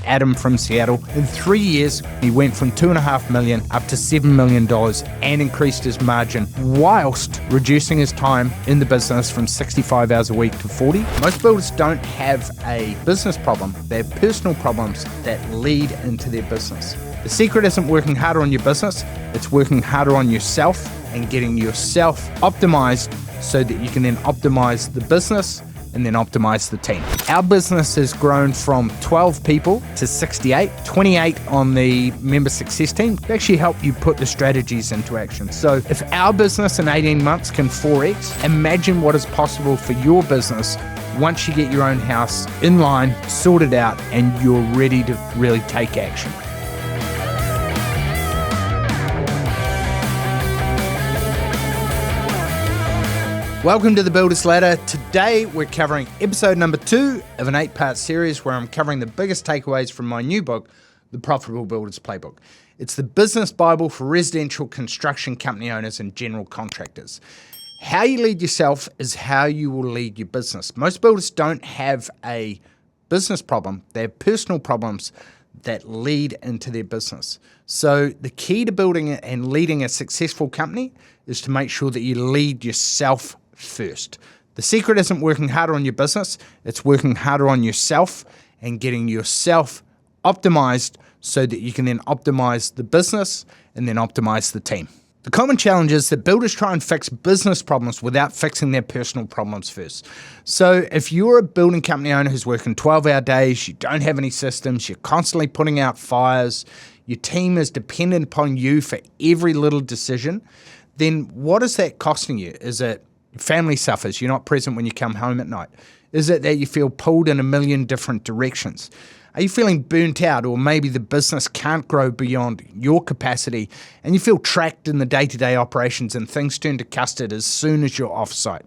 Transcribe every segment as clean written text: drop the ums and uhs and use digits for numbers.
Adam from Seattle. In 3 years, he went from $2.5 million up to $7 million and increased his margin whilst reducing his time in the business from 65 hours a week to 40. Most builders don't have a business problem. They have personal problems that lead into their business. The secret isn't working harder on your business, it's working harder on yourself and getting yourself optimized so that you can then optimize the business and then optimize the team. Our business has grown from 12 people to 68, 28 on the member success team to actually help you put the strategies into action. So if our business in 18 months can 4X, imagine what is possible for your business once you get your own house in line, sorted out, and you're ready to really take action. Welcome to the Builder's Ladder. Today we're covering episode number 2 of an 8-part series where I'm covering the biggest takeaways from my new book, The Profitable Builders Playbook. It's the business Bible for residential construction company owners and general contractors. How you lead yourself is how you will lead your business. Most builders don't have a business problem. They have personal problems that lead into their business. So the key to building and leading a successful company is to make sure that you lead yourself first. The secret isn't working harder on your business, it's working harder on yourself and getting yourself optimized so that you can then optimize the business and then optimize the team. The common challenge is that builders try and fix business problems without fixing their personal problems first. So if you're a building company owner who's working 12-hour days, you don't have any systems, you're constantly putting out fires, your team is dependent upon you for every little decision, then what is that costing you? Is it family suffers, you're not present when you come home at night? Is it that you feel pulled in a million different directions? Are you feeling burnt out, or maybe the business can't grow beyond your capacity and you feel trapped in the day-to-day operations and things turn to custard as soon as you're off-site?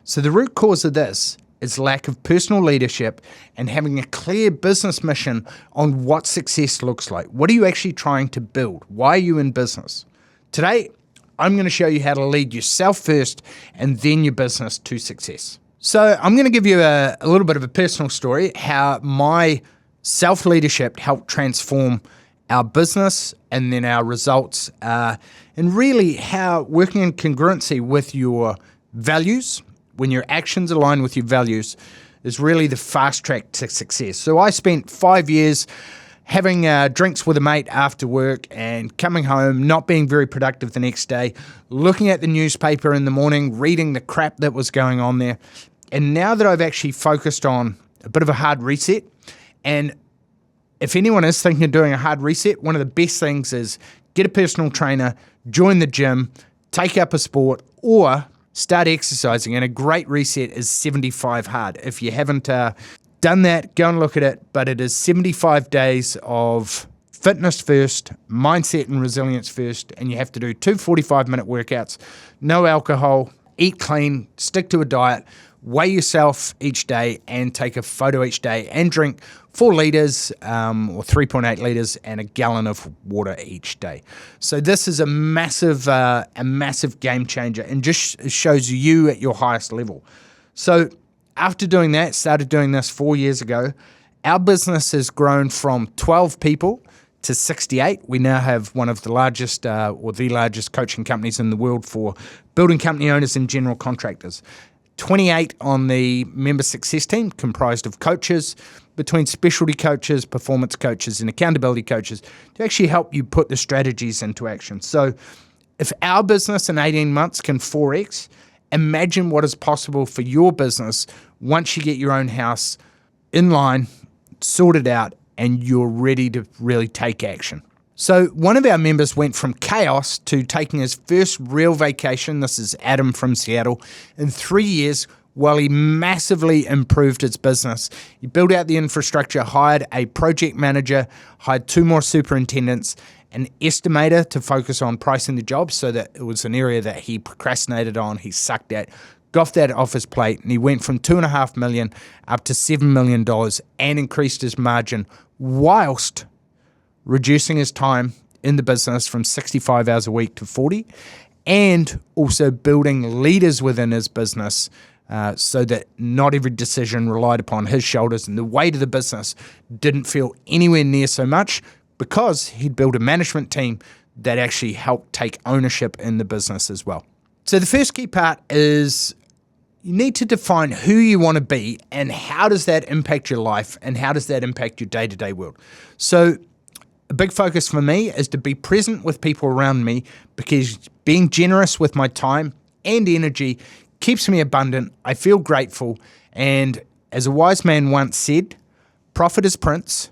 So the root cause of this is lack of personal leadership and having a clear business mission on what success looks like. What are you actually trying to build? Why are you in business? Today, I'm going to show you how to lead yourself first and then your business to success. So I'm going to give you a little bit of a personal story, how my self-leadership helped transform our business and then our results, and really how working in congruency with your values, when your actions align with your values, is really the fast track to success. So I spent 5 years having drinks with a mate after work and coming home, not being very productive the next day, looking at the newspaper in the morning, reading the crap that was going on there. And now that I've actually focused on a bit of a hard reset, and if anyone is thinking of doing a hard reset, one of the best things is get a personal trainer, join the gym, take up a sport, or start exercising. And a great reset is 75 hard. If you haven't done that, go and look at it, but it is 75 days of fitness first, mindset and resilience first, and you have to do 2 45-minute workouts, no alcohol, eat clean, stick to a diet, weigh yourself each day and take a photo each day and drink 4 litres or 3.8 litres and a gallon of water each day. So this is a massive game changer and just shows you at your highest level. So after doing that, started doing this 4 years ago, our business has grown from 12 people to 68. We now have one of the largest or the largest coaching companies in the world for building company owners and general contractors. 28 on the member success team, comprised of coaches, between specialty coaches, performance coaches, and accountability coaches to actually help you put the strategies into action. So if our business in 18 months can 4X, imagine what is possible for your business once you get your own house in line, sorted out, and you're ready to really take action. So one of our members went from chaos to taking his first real vacation. This is Adam from Seattle. In 3 years, while he massively improved his business, he built out the infrastructure, hired a project manager, hired 2 more superintendents, an estimator to focus on pricing the jobs so that it was an area that he procrastinated on, he sucked at, got that off his plate, and he went from $2.5 million up to $7 million and increased his margin whilst reducing his time in the business from 65 hours a week to 40, and also building leaders within his business so that not every decision relied upon his shoulders, and the weight of the business didn't feel anywhere near so much because he'd built a management team that actually helped take ownership in the business as well. So the first key part is you need to define who you want to be and how does that impact your life and how does that impact your day-to-day world. So a big focus for me is to be present with people around me, because being generous with my time and energy keeps me abundant. I feel grateful. And as a wise man once said, profit is prince,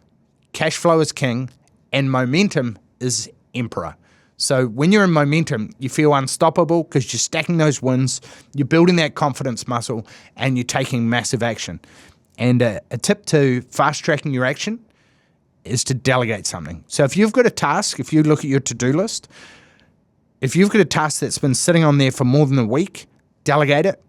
cash flow is king, and momentum is emperor. So when you're in momentum, you feel unstoppable because you're stacking those wins, you're building that confidence muscle, and you're taking massive action. And a tip to fast-tracking your action is to delegate something. So if you've got a task, if you look at your to-do list, if you've got a task that's been sitting on there for more than a week, delegate it,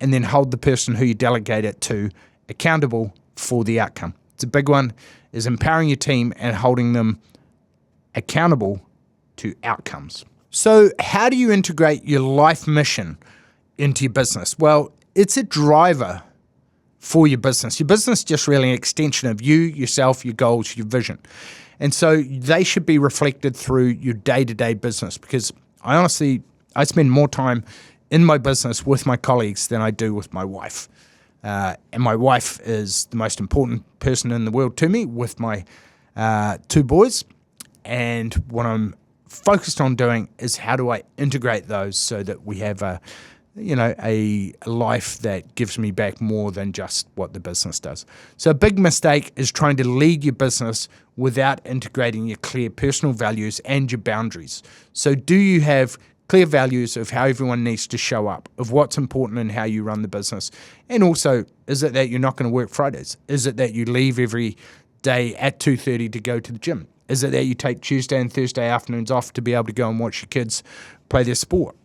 and then hold the person who you delegate it to accountable for the outcome. It's a big one, is empowering your team and holding them accountable to outcomes. So how do you integrate your life mission into your business? Well, it's a driver for your business. Your business is just really an extension of you, yourself, your goals, your vision. And so they should be reflected through your day-to-day business, because I spend more time in my business with my colleagues than I do with my wife. And my wife is the most important person in the world to me, with my 2 boys. And what I'm focused on doing is how do I integrate those so that we have a life that gives me back more than just what the business does. So a big mistake is trying to lead your business without integrating your clear personal values and your boundaries. So do you have clear values of how everyone needs to show up, of what's important and how you run the business? And also, is it that you're not going to work Fridays? Is it that you leave every day at 2:30 to go to the gym? Is it that you take Tuesday and Thursday afternoons off to be able to go and watch your kids play their sport?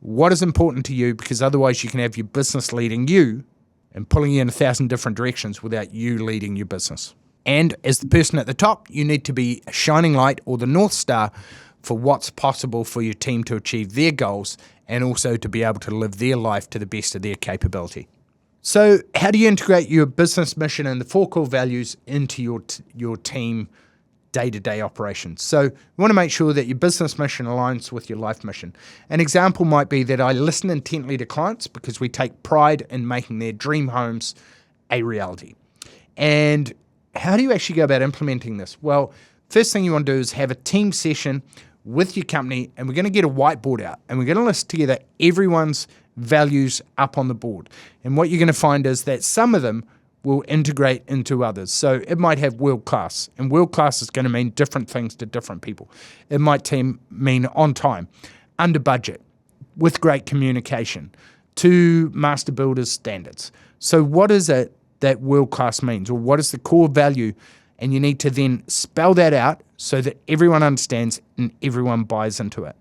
What is important to you? Because otherwise you can have your business leading you and pulling you in 1,000 different directions without you leading your business. And as the person at the top, you need to be a shining light or the North Star for what's possible for your team to achieve their goals and also to be able to live their life to the best of their capability. So how do you integrate your business mission and the 4 core values into your team day-to-day operations? So you want to make sure that your business mission aligns with your life mission. An example might be that I listen intently to clients because we take pride in making their dream homes a reality. And how do you actually go about implementing this? Well, first thing you want to do is have a team session with your company, and we're going to get a whiteboard out and we're going to list together everyone's values up on the board. And what you're going to find is that some of them will integrate into others. So it might have world class, and world class is going to mean different things to different people. It might mean on time, under budget, with great communication, to master builders standards. So what is it that world class means, or what is the core value? And you need to then spell that out so that everyone understands and everyone buys into it.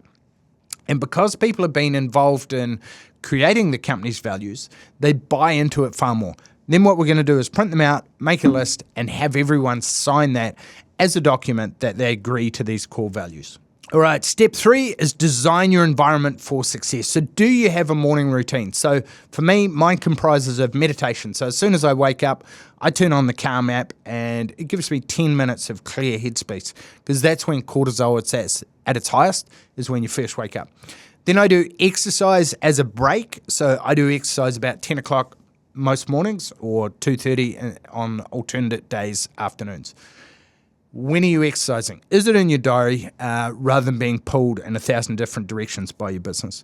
And because people have been involved in creating the company's values, they buy into it far more. Then what we're going to do is print them out, make a list, and have everyone sign that as a document that they agree to these core values. All right, step 3 is design your environment for success. So do you have a morning routine? So for me, mine comprises of meditation. So as soon as I wake up, I turn on the Calm app and it gives me 10 minutes of clear headspace, because that's when cortisol is at its highest, is when you first wake up. Then I do exercise as a break. So I do exercise about 10 o'clock most mornings, or 2:30 on alternate days, afternoons. When are you exercising? Is it in your diary rather than being pulled in 1,000 different directions by your business?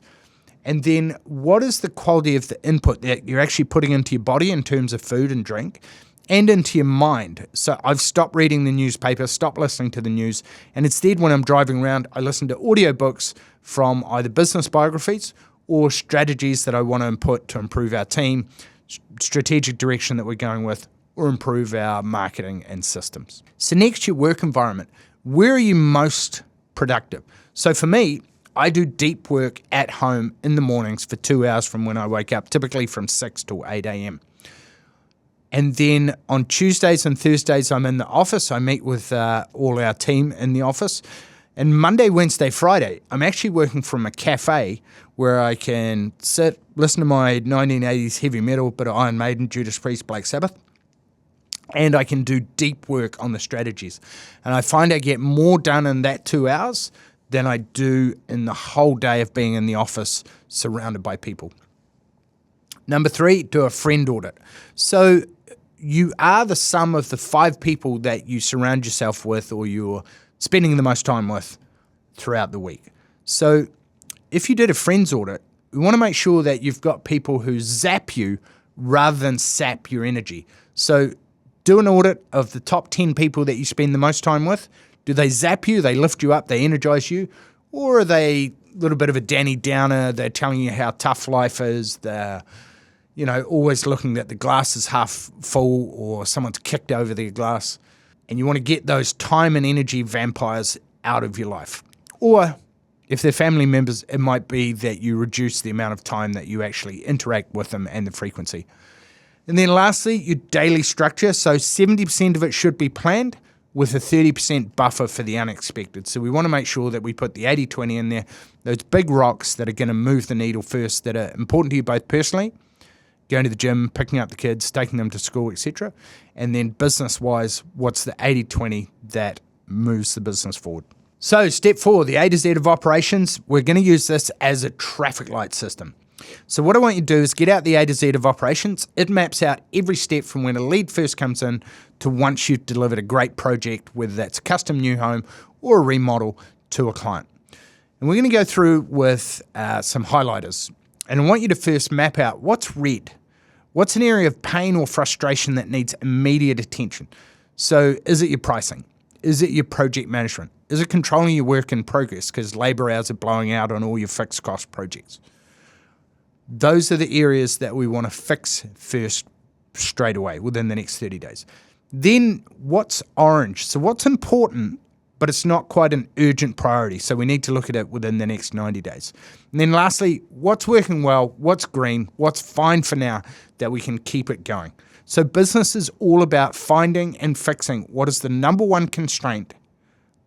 And then what is the quality of the input that you're actually putting into your body in terms of food and drink, and into your mind? So I've stopped reading the newspaper, stopped listening to the news, and instead when I'm driving around, I listen to audiobooks from either business biographies or strategies that I want to input to improve our team, strategic direction that we're going with, or improve our marketing and systems. So next, your work environment. Where are you most productive? So for me, I do deep work at home in the mornings for 2 hours from when I wake up, typically from 6 to 8 a.m. And then on Tuesdays and Thursdays, I'm in the office. I meet with all our team in the office. And Monday, Wednesday, Friday, I'm actually working from a cafe where I can sit listen to my 1980s heavy metal, bit of Iron Maiden, Judas Priest, Black Sabbath, and I can do deep work on the strategies. And I find I get more done in that 2 hours than I do in the whole day of being in the office surrounded by people. Number 3, do a friend audit. So you are the sum of the 5 people that you surround yourself with or you're spending the most time with throughout the week. So if you did a friends audit, we want to make sure that you've got people who zap you rather than sap your energy. So do an audit of the top 10 people that you spend the most time with. Do they zap you? They lift you up? They energize you? Or are they a little bit of a Danny Downer? They're telling you how tough life is. They're, always looking that the glass is half full or someone's kicked over their glass. And you want to get those time and energy vampires out of your life. Or if they're family members, it might be that you reduce the amount of time that you actually interact with them and the frequency. And then lastly, your daily structure. So 70% of it should be planned with a 30% buffer for the unexpected. So we want to make sure that we put the 80-20 in there, those big rocks that are going to move the needle first, that are important to you both personally, going to the gym, picking up the kids, taking them to school, etc. And then business-wise, what's the 80-20 that moves the business forward? So step 4, the A to Z of operations. We're going to use this as a traffic light system. So what I want you to do is get out the A to Z of operations. It maps out every step from when a lead first comes in to once you've delivered a great project, whether that's a custom new home or a remodel to a client. And we're going to go through with some highlighters. And I want you to first map out what's red. What's an area of pain or frustration that needs immediate attention? So is it your pricing? Is it your project management? Is it controlling your work in progress because labor hours are blowing out on all your fixed cost projects? Those are the areas that we want to fix first straight away within the next 30 days. Then what's orange? So what's important, but it's not quite an urgent priority. So we need to look at it within the next 90 days. And then lastly, what's working well, what's green, what's fine for now that we can keep it going. So business is all about finding and fixing what is the number one constraint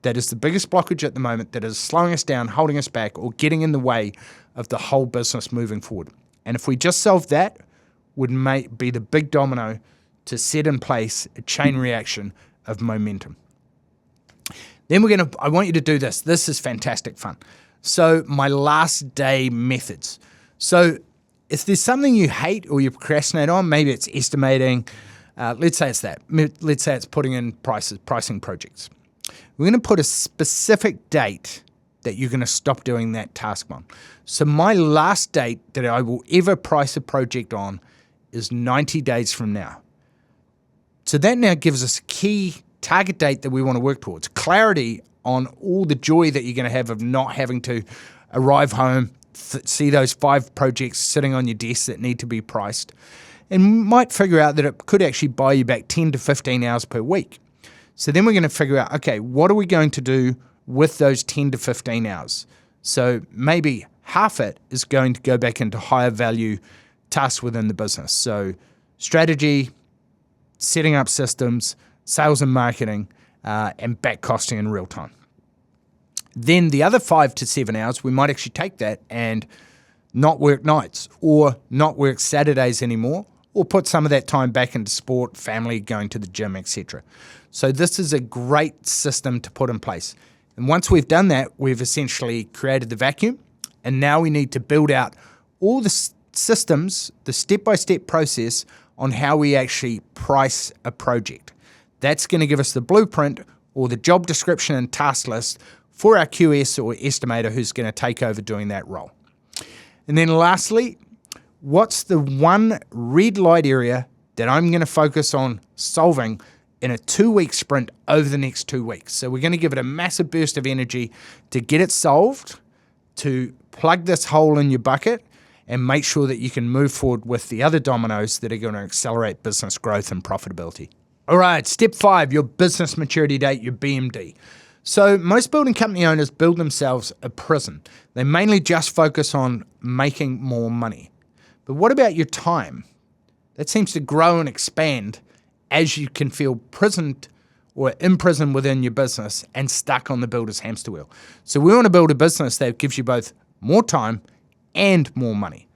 that is the biggest blockage at the moment that is slowing us down, holding us back, or getting in the way of the whole business moving forward. And if we just solve that, would be the big domino to set in place a chain reaction of momentum. Then I want you to do this. This is fantastic fun. So my last day methods. So if there's something you hate or you procrastinate on, maybe it's estimating, let's say it's that. Let's say it's putting in pricing projects. We're going to put a specific date that you're going to stop doing that task on. So my last date that I will ever price a project on is 90 days from now. So that now gives us a key target date that we want to work towards. Clarity on all the joy that you're going to have of not having to arrive home, see those 5 projects sitting on your desk that need to be priced, and might figure out that it could actually buy you back 10 to 15 hours per week. So then we're going to figure out, okay, what are we going to do with those 10 to 15 hours? So maybe half it is going to go back into higher value tasks within the business. So strategy, setting up systems, sales and marketing, and back costing in real time. Then the other 5 to 7 hours, we might actually take that and not work nights or not work Saturdays anymore, or put some of that time back into sport, family, going to the gym, etc. So this is a great system to put in place. And once we've done that, we've essentially created the vacuum, and now we need to build out all the systems, the step-by-step process on how we actually price a project. That's going to give us the blueprint or the job description and task list for our QS or estimator who's going to take over doing that role. And then lastly, what's the one red light area that I'm going to focus on solving in a 2-week sprint over the next 2 weeks? So we're going to give it a massive burst of energy to get it solved, to plug this hole in your bucket, and make sure that you can move forward with the other dominoes that are going to accelerate business growth and profitability. All right, step 5, your business maturity date, your BMD. So most building company owners build themselves a prison. They mainly just focus on making more money. But what about your time? That seems to grow and expand as you can feel imprisoned within your business and stuck on the builder's hamster wheel. So we want to build a business that gives you both more time and more money.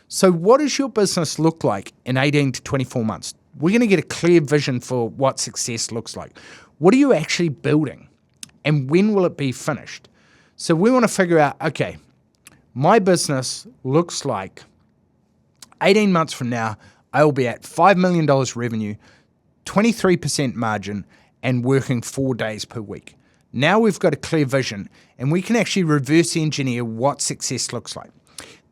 So what does your business look like in 18 to 24 months? We're going to get a clear vision for what success looks like. What are you actually building? And when will it be finished? So we want to figure out, okay, my business looks like 18 months from now, I will be at $5 million revenue, 23% margin, and working 4 days per week. Now we've got a clear vision, and we can actually reverse engineer what success looks like.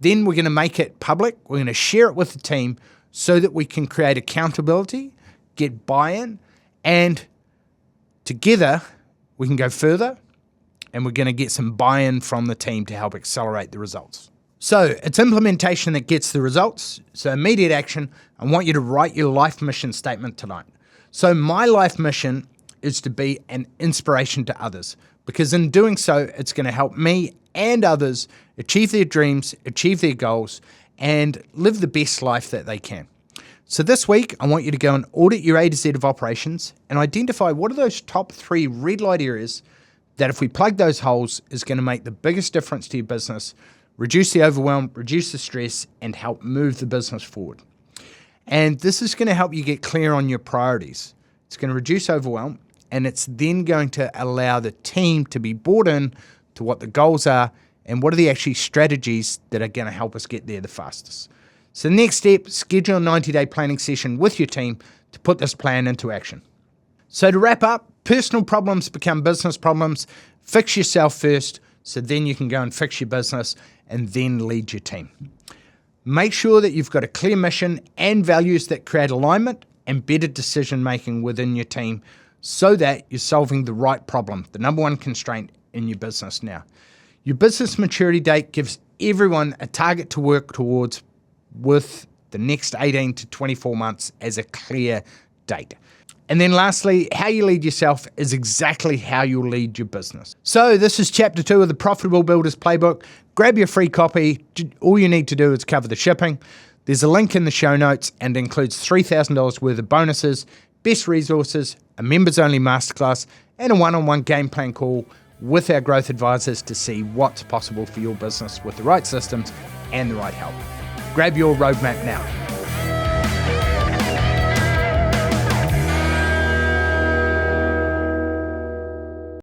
Then we're going to make it public. We're going to share it with the team so that we can create accountability, get buy-in, and together we can go further, and we're going to get some buy-in from the team to help accelerate the results. So it's implementation that gets the results. So immediate action. I want you to write your life mission statement tonight. So my life mission is to be an inspiration to others, because in doing so, it's going to help me and others achieve their dreams, achieve their goals, and live the best life that they can. So this week, I want you to go and audit your A to Z of operations and identify what are those top 3 red light areas that if we plug those holes is going to make the biggest difference to your business, reduce the overwhelm, reduce the stress, and help move the business forward. And this is going to help you get clear on your priorities. It's going to reduce overwhelm, and it's then going to allow the team to be bought in to what the goals are and what are the actually strategies that are going to help us get there the fastest. So the next step, schedule a 90-day planning session with your team to put this plan into action. So to wrap up, personal problems become business problems. Fix yourself first, so then you can go and fix your business and then lead your team. Make sure that you've got a clear mission and values that create alignment and better decision-making within your team so that you're solving the right problem, the number one constraint in your business now. Your business maturity date gives everyone a target to work towards with the next 18 to 24 months as a clear date. And then lastly, how you lead yourself is exactly how you'll lead your business. So this is chapter 2 of the Profitable Builders Playbook. Grab your free copy. All you need to do is cover the shipping. There's a link in the show notes and includes $3,000 worth of bonuses, best resources, a members-only masterclass, and a one-on-one game plan call with our growth advisors to see what's possible for your business with the right systems and the right help. Grab your roadmap now.